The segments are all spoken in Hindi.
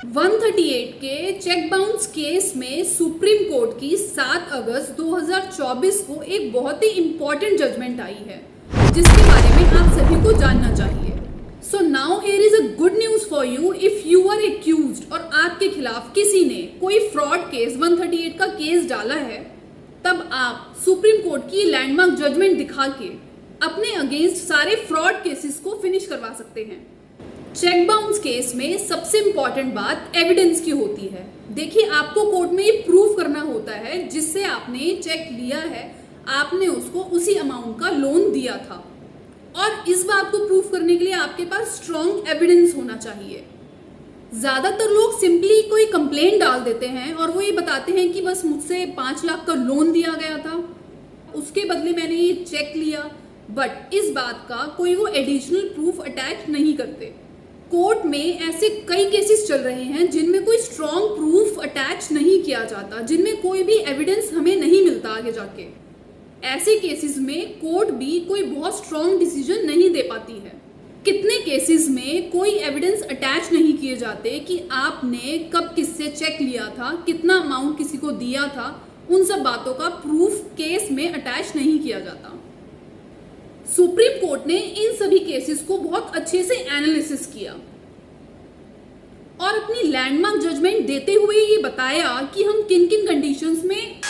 138 के चेक बाउंस केस में सुप्रीम कोर्ट की 7 अगस्त 2024 को एक बहुत ही इंपॉर्टेंट जजमेंट आई है जिसके बारे में आप सभी को जानना चाहिए। So now here is a good news for you. If you are accused और आपके खिलाफ किसी ने कोई फ्रॉड केस 138 का केस डाला है, तब आप सुप्रीम कोर्ट की लैंडमार्क जजमेंट दिखा के अपने अगेंस्ट सारे फ्रॉड केसेस को फिनिश करवा सकते हैं। चेक बाउंस केस में सबसे इंपॉर्टेंट बात एविडेंस की होती है। देखिए, आपको कोर्ट में ये प्रूव करना होता है जिससे आपने चेक लिया है, आपने उसको उसी अमाउंट का लोन दिया था, और इस बात को प्रूव करने के लिए आपके पास स्ट्रॉन्ग एविडेंस होना चाहिए। ज्यादातर लोग सिंपली कोई कंप्लेंट डाल देते हैं और वो ये बताते हैं कि बस मुझसे 5 लाख का लोन दिया गया था, उसके बदले मैंने ये चेक लिया, बट इस बात का कोई वो एडिशनल प्रूफ अटैच नहीं करते। कोर्ट में ऐसे कई केसेस चल रहे हैं जिनमें कोई स्ट्रॉन्ग प्रूफ अटैच नहीं किया जाता, जिनमें कोई भी एविडेंस हमें नहीं मिलता आगे जाके। ऐसे केसेस में कोर्ट भी कोई बहुत स्ट्रॉन्ग डिसीजन नहीं दे पाती है। कितने केसेस में कोई एविडेंस अटैच नहीं किए जाते कि आपने कब किससे चेक लिया था, कितना अमाउंट किसी को दिया था, उन सब बातों का प्रूफ केस में अटैच नहीं किया जाता। सुप्रीम कोर्ट ने इन सभी केसेस को बहुत अच्छे से एनालिसिस किया और अपनी लैंडमार्क जजमेंट देते हुए ये बताया कि हम किन किन कंडीशंस में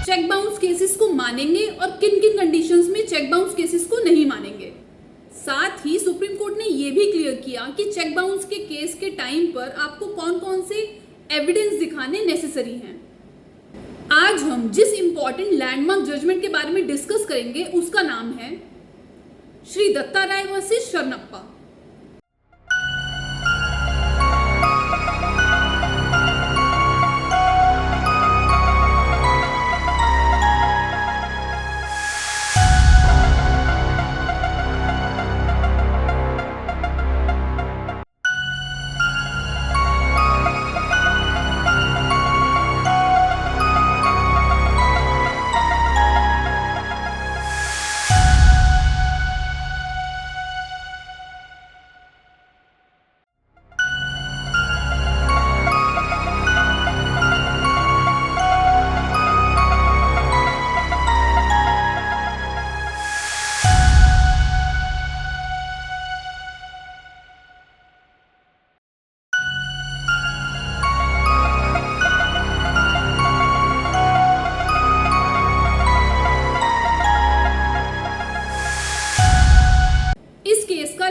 चेक बाउंस केसेस को मानेंगे और किन किन कंडीशंस में चेक बाउंस केसेस को नहीं मानेंगे। साथ ही सुप्रीम कोर्ट ने यह भी क्लियर किया कि चेक बाउंस के केस के टाइम पर आपको कौन कौन से एविडेंस दिखाने नेसेसरी हैं। आज हम जिस इंपॉर्टेंट लैंडमार्क जजमेंट के बारे में डिस्कस करेंगे उसका नाम है Shri Datta Rai versus Sharanappa.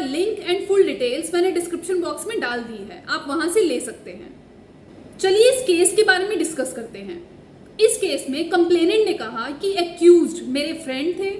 Link and full details मैंने डिस्क्रिप्शन बॉक्स में डाल दी है, आप वहां से ले सकते हैं। चलिए इस केस के बारे में डिस्कस करते हैं। इस केस में कंप्लेनेंट ने कहा कि एक्यूज्ड मेरे फ्रेंड थे,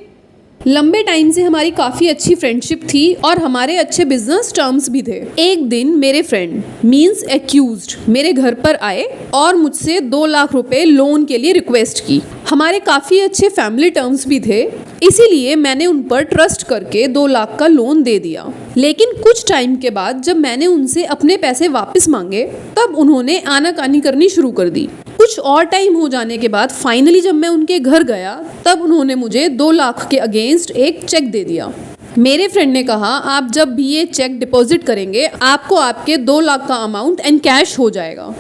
लंबे टाइम से हमारी काफ़ी अच्छी फ्रेंडशिप थी और हमारे अच्छे बिजनेस टर्म्स भी थे। एक दिन मेरे फ्रेंड मींस एक्यूज्ड मेरे घर पर आए और मुझसे 2 लाख रुपए लोन के लिए रिक्वेस्ट की। हमारे काफ़ी अच्छे फैमिली टर्म्स भी थे, इसीलिए मैंने उन पर ट्रस्ट करके 2 लाख का लोन दे दिया। लेकिन कुछ टाइम के बाद जब मैंने उनसे अपने पैसे वापस मांगे तब उन्होंने आनाकानी करनी शुरू कर दी। कुछ और टाइम हो जाने के बाद फाइनली जब मैं उनके घर गया तब उन्होंने मुझे 2 लाख के अगेंस्ट एक चेक दे दिया। मेरे फ्रेंड ने कहा आप जब भी ये चेक डिपॉजिट करेंगे आपको आपके 2 लाख का अमाउंट एंड कैश हो जाएगा।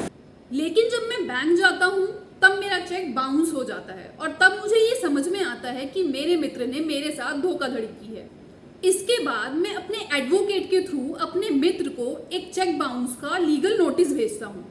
लेकिन जब मैं बैंक जाता हूँ तब मेरा चेक बाउंस हो जाता है और तब मुझे ये समझ में आता है कि मेरे मित्र ने मेरे साथ धोखाधड़ी की है। इसके बाद मैं अपने एडवोकेट के थ्रू अपने मित्र को एक चेक बाउंस का लीगल नोटिस भेजता हूँ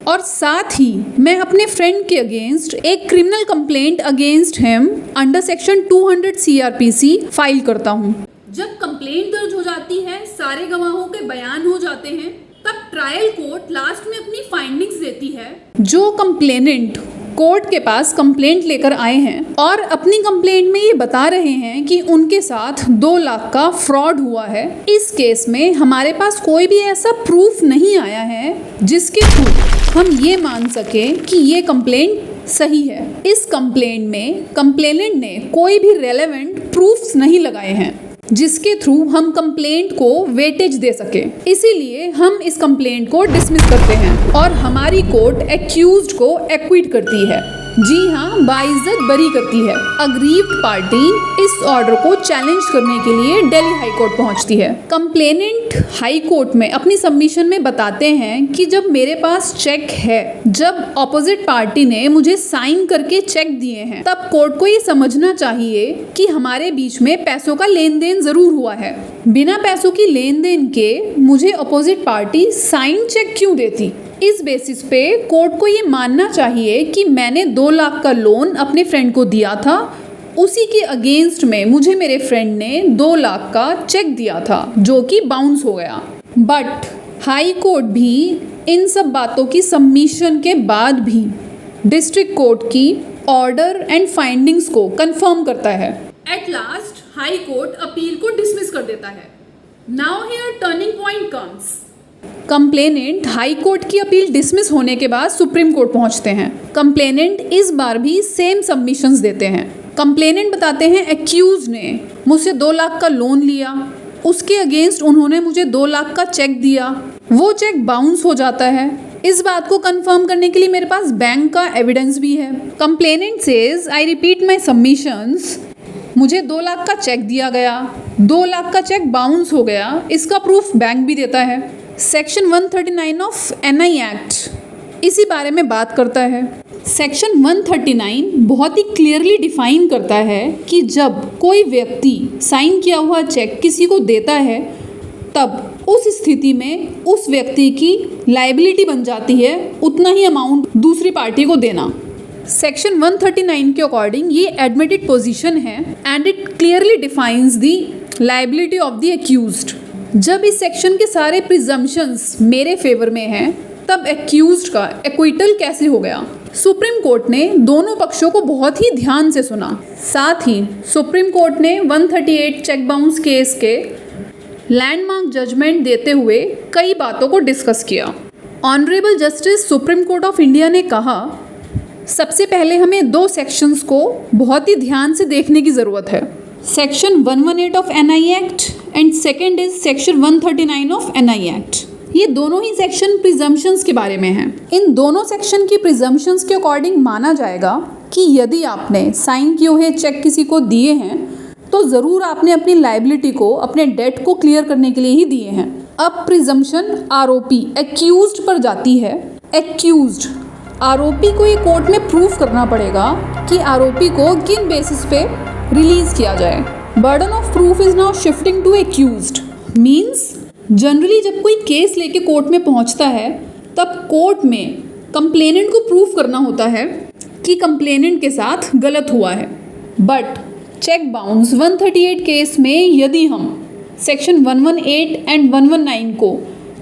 और साथ ही मैं अपने फ्रेंड के अगेंस्ट एक criminal complaint against him under section 200 CRPC file करता हूँ। जब कंप्लेंट दर्ज हो जाती है, सारे गवाहों के बयान हो जाते हैं, तब ट्रायल कोर्ट लास्ट में अपनी फाइंडिंग्स देती है। जो कंप्लेनेंट कोर्ट के पास कंप्लेंट लेकर आए हैं और अपनी कंप्लेंट में ये बता रहे हैं कि उनके साथ 2 लाख का फ्रॉड हुआ है, इस केस में हमारे पास कोई भी ऐसा प्रूफ नहीं आया है जिसके थ्रू हम ये मान सकें कि ये कंप्लेंट सही है। इस कंप्लेंट में कंप्लेनेंट ने कोई भी रेलेवेंट प्रूफ्स नहीं लगाए हैं जिसके थ्रू हम कंप्लेंट को वेटेज दे सके। इसीलिए हम इस कंप्लेंट को डिसमिस करते हैं और हमारी कोर्ट एक्यूज्ड को एक्विट करती है। जी हाँ, बाइज्जत बरी करती है। अग्रीव्ड पार्टी इस ऑर्डर को चैलेंज करने के लिए दिल्ली हाई कोर्ट पहुंचती है। कंप्लेनेंट हाई कोर्ट में अपनी सबमिशन में बताते हैं कि जब मेरे पास चेक है, जब ऑपोजिट पार्टी ने मुझे साइन करके चेक दिए हैं, तब कोर्ट को ये समझना चाहिए कि हमारे बीच में पैसों का लेन देन जरूर हुआ है। बिना पैसों की लेन देन के मुझे ऑपोजिट पार्टी साइन चेक क्यों देती? इस बेसिस पे कोर्ट को ये मानना चाहिए कि मैंने 2 लाख का लोन अपने फ्रेंड को दिया था, उसी के अगेंस्ट में मुझे मेरे फ्रेंड ने 2 लाख का चेक दिया था जो कि बाउंस हो गया। बट हाई कोर्ट भी इन सब बातों की सबमिशन के बाद भी डिस्ट्रिक्ट कोर्ट की ऑर्डर एंड फाइंडिंग्स को कंफर्म करता है। At last high court appeal को डिसमिस कर देता है। Now here turning point comes. Complainant high court की अपील डिसमिस होने के बाद सुप्रीम कोर्ट पहुंचते हैं। कंप्लेनेंट इस बार भी सेम सबमिशंस देते हैं। कंप्लेनेंट बताते हैं एक्यूज ने मुझसे 2 लाख का लोन लिया, उसके अगेंस्ट उन्होंने मुझे 2 लाख का चेक दिया, वो चेक बाउंस हो जाता है। इस बात को कंफर्म करने के लिए मेरे पास बैंक का एविडेंस भी है। Complainant says I repeat my submissions, मुझे 2 लाख का चेक दिया गया, 2 लाख का चेक बाउंस हो गया, इसका प्रूफ बैंक भी देता है। सेक्शन 139 ऑफ एनआई एक्ट इसी बारे में बात करता है। सेक्शन 139 बहुत ही क्लियरली डिफाइन करता है कि जब कोई व्यक्ति साइन किया हुआ चेक किसी को देता है, तब उस स्थिति में उस व्यक्ति की लायबिलिटी बन जाती है उतना ही अमाउंट दूसरी पार्टी को देना। सेक्शन 139 के अकॉर्डिंग ये एडमिटेड पोजीशन है and it clearly defines the liability of the accused. जब इस सेक्शन के सारे प्रिजम्पशंस मेरे फेवर में हैं, तब एक्यूज्ड का एक्विटल कैसे हो गया? सुप्रीम कोर्ट ने दोनों पक्षों को बहुत ही ध्यान से सुना। साथ ही सुप्रीम कोर्ट ने 138 चेक बाउंस केस के लैंडमार्क जजमेंट देते हुए कई बातों को डिस्कस किया। Honourable justice supreme court of India ने कहा, सबसे पहले हमें 2 सेक्शंस को बहुत ही ध्यान से देखने की ज़रूरत है। Section 118 of NI act and second is section 139 of NI act. ये दोनों ही सेक्शन प्रिजम्पशंस के बारे में हैं। इन दोनों सेक्शन की प्रिजम्पशंस के अकॉर्डिंग माना जाएगा कि यदि आपने साइन किए हुए चेक किसी को दिए हैं, तो ज़रूर आपने अपनी लायबिलिटी को, अपने डेट को क्लियर करने के लिए ही दिए हैं। अब प्रिजम्पशन आरोपी एक्यूज्ड पर जाती है। एक्यूज्ड आरोपी को ये कोर्ट में प्रूफ करना पड़ेगा कि आरोपी को किन बेसिस पे रिलीज किया जाए। Burden of proof is now shifting to accused. Means generally जब कोई केस लेके कोर्ट में पहुंचता है, तब कोर्ट में कंप्लेनेंट को प्रूफ करना होता है कि कंप्लेनेंट के साथ गलत हुआ है। बट चेक बाउंस 138 केस में यदि हम सेक्शन 118 एंड 119 को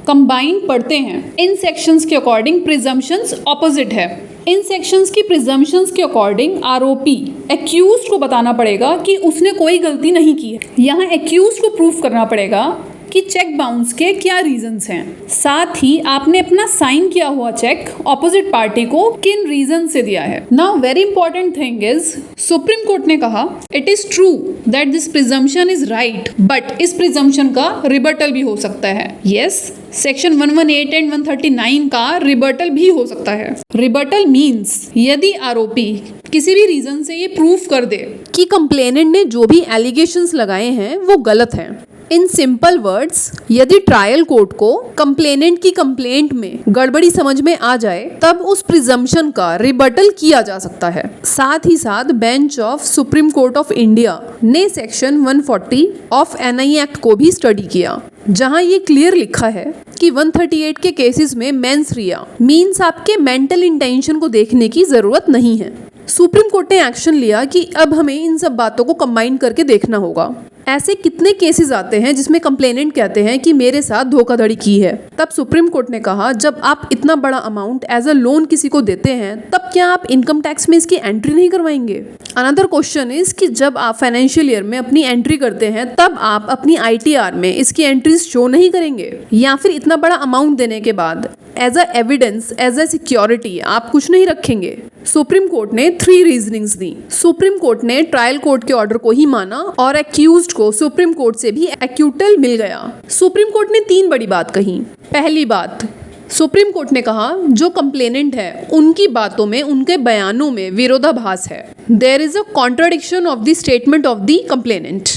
कंबाइन पढ़ते हैं, इन सेक्शंस के अकॉर्डिंग प्रिजम्पशंस ऑपोजिट है। इन सेक्शंस की प्रिजम्पशंस के अकॉर्डिंग आरोपी एक्यूज्ड को बताना पड़ेगा कि उसने कोई गलती नहीं की है। यहाँ एक्यूज्ड को प्रूफ करना पड़ेगा कि चेक बाउंस के क्या रीजंस हैं। साथ ही आपने अपना साइन किया हुआ चेक ऑपोजिट पार्टी को किन रीजन से दिया है। Now very important thing is, supreme court ने कहा it is true that this presumption is right, but इस प्रिजम्पशन का रिबटल भी हो सकता है। यस, सेक्शन 118 एंड 139 का रिबटल भी हो सकता है। रिबटल मीन्स यदि आरोपी किसी भी रीजन से ये प्रूफ कर दे कि कंप्लेनेंट ने जो भी एलिगेशंस लगाए हैं वो गलत हैं। इन सिंपल वर्ड्स, यदि ट्रायल कोर्ट को कंप्लेनेंट की कंप्लेंट में गड़बड़ी समझ में आ जाए, तब उस प्रिजम्पशन का रिबटल किया जा सकता है। साथ ही साथ bench of supreme court of India ने सेक्शन 140 ऑफ एनआई एक्ट को भी स्टडी किया, जहां ये क्लियर लिखा है कि 138 के केसेस में मेंस रिया मीन्स आपके मेंटल इंटेंशन को देखने की जरूरत नहीं है। सुप्रीम कोर्ट ने एक्शन लिया कि अब हमें इन सब बातों को कंबाइन करके देखना होगा। ऐसे कितने केसेस आते हैं जिसमें कंप्लेनेंट कहते हैं कि मेरे साथ धोखाधड़ी की है। तब सुप्रीम कोर्ट ने कहा, जब आप इतना बड़ा अमाउंट एज अ लोन किसी को देते हैं, तब क्या आप इनकम टैक्स में इसकी एंट्री नहीं करवाएंगे? अनदर क्वेश्चन इज कि जब आप फाइनेंशियल ईयर में अपनी एंट्री करते हैं, तब आप अपनी आईटीआर में इसकी एंट्रीज शो नहीं करेंगे? या फिर इतना बड़ा अमाउंट देने के बाद as a evidence, as a security आप कुछ नहीं रखेंगे? सुप्रीम कोर्ट ने 3 रीजनिंग्स दी। सुप्रीम कोर्ट ने ट्रायल कोर्ट के ऑर्डर को ही माना और एक्यूज्ड को सुप्रीम कोर्ट से भी एक्यूटल मिल गया। सुप्रीम कोर्ट ने 3 बड़ी बात कही। पहली बात, सुप्रीम कोर्ट ने कहा जो कंप्लेनेंट है उनकी बातों में, उनके बयानों में विरोधाभास है। There is a contradiction of the statement of the complainant.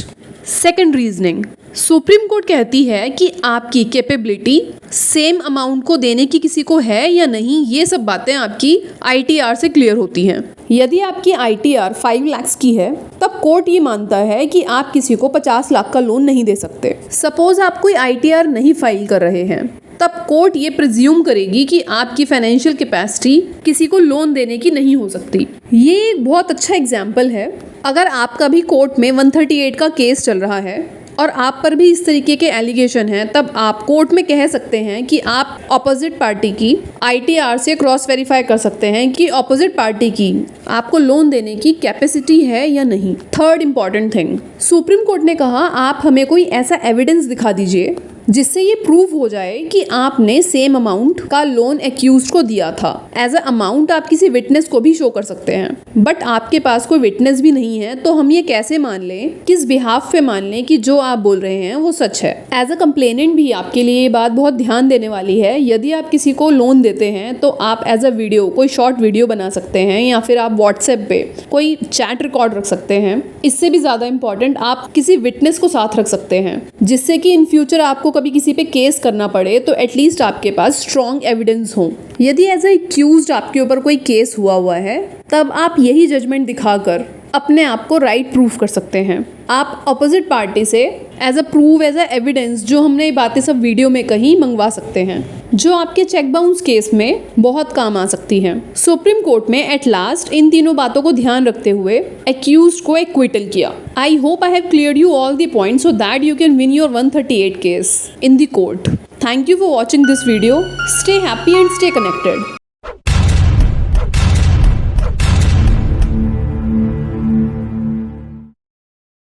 Second reasoning, supreme court कहती है कि आपकी कैपेबिलिटी सेम अमाउंट को देने की किसी को है या नहीं, ये सब बातें आपकी ITR से क्लियर होती हैं। यदि आपकी ITR 5 लाख की है तब कोर्ट ये मानता है कि आप किसी को 50 लाख का लोन नहीं दे सकते। सपोज आप कोई ITR नहीं फाइल कर रहे हैं, तब कोर्ट ये प्रिज्यूम करेगी कि आपकी फाइनेंशियल कैपेसिटी किसी को लोन देने की नहीं हो सकती। ये एक बहुत अच्छा एग्जाम्पल है। अगर आपका भी कोर्ट में 138 का केस चल रहा है और आप पर भी इस तरीके के एलिगेशन हैं, तब आप कोर्ट में कह सकते हैं कि आप ऑपोजिट पार्टी की ITR से क्रॉस वेरीफाई कर सकते हैं कि ऑपोजिट पार्टी की आपको लोन देने की कैपेसिटी है या नहीं। Third important thing, supreme court ने कहा आप हमें कोई ऐसा एविडेंस दिखा दीजिए जिससे ये प्रूव हो जाए कि आपने सेम अमाउंट का लोन एक्यूज्ड को दिया था। एज अ अमाउंट आप किसी विटनेस को भी शो कर सकते हैं, बट आपके पास कोई विटनेस भी नहीं है, तो हम ये कैसे मान लें, किस बिहाफ पे मान लें कि जो आप बोल रहे हैं वो सच है। एज अ कंप्लेनेंट भी आपके लिए ये बात बहुत ध्यान देने वाली है। यदि आप किसी को लोन देते हैं तो आप एज अ वीडियो कोई शॉर्ट वीडियो बना सकते हैं, या फिर आप व्हाट्सएप पे कोई चैट रिकॉर्ड रख सकते हैं। इससे भी ज़्यादा इंपॉर्टेंट, आप किसी विटनेस को साथ रख सकते हैं, जिससे कि इन फ्यूचर आपको कभी किसी पे केस करना पड़े तो एटलीस्ट आपके पास स्ट्रॉन्ग एविडेंस हो। यदि एज ए एक्यूज्ड आपके ऊपर कोई केस हुआ है, तब आप यही जजमेंट दिखाकर अपने आप को राइट प्रूफ कर सकते हैं। आप अपोजिट पार्टी से as a proof, as a evidence, जो हमने ये बातें सब वीडियो में कहीं मंगवा सकते हैं, जो आपके चेक बाउंस केस में बहुत काम आ सकती हैं। सुप्रीम कोर्ट में एट लास्ट इन तीनों बातों को ध्यान रखते हुए एक्यूज्ड को एक्विटल किया। I hope I have cleared you all the points so that you can win your 138 case in the court. Thank you for watching this video. Stay happy and stay connected.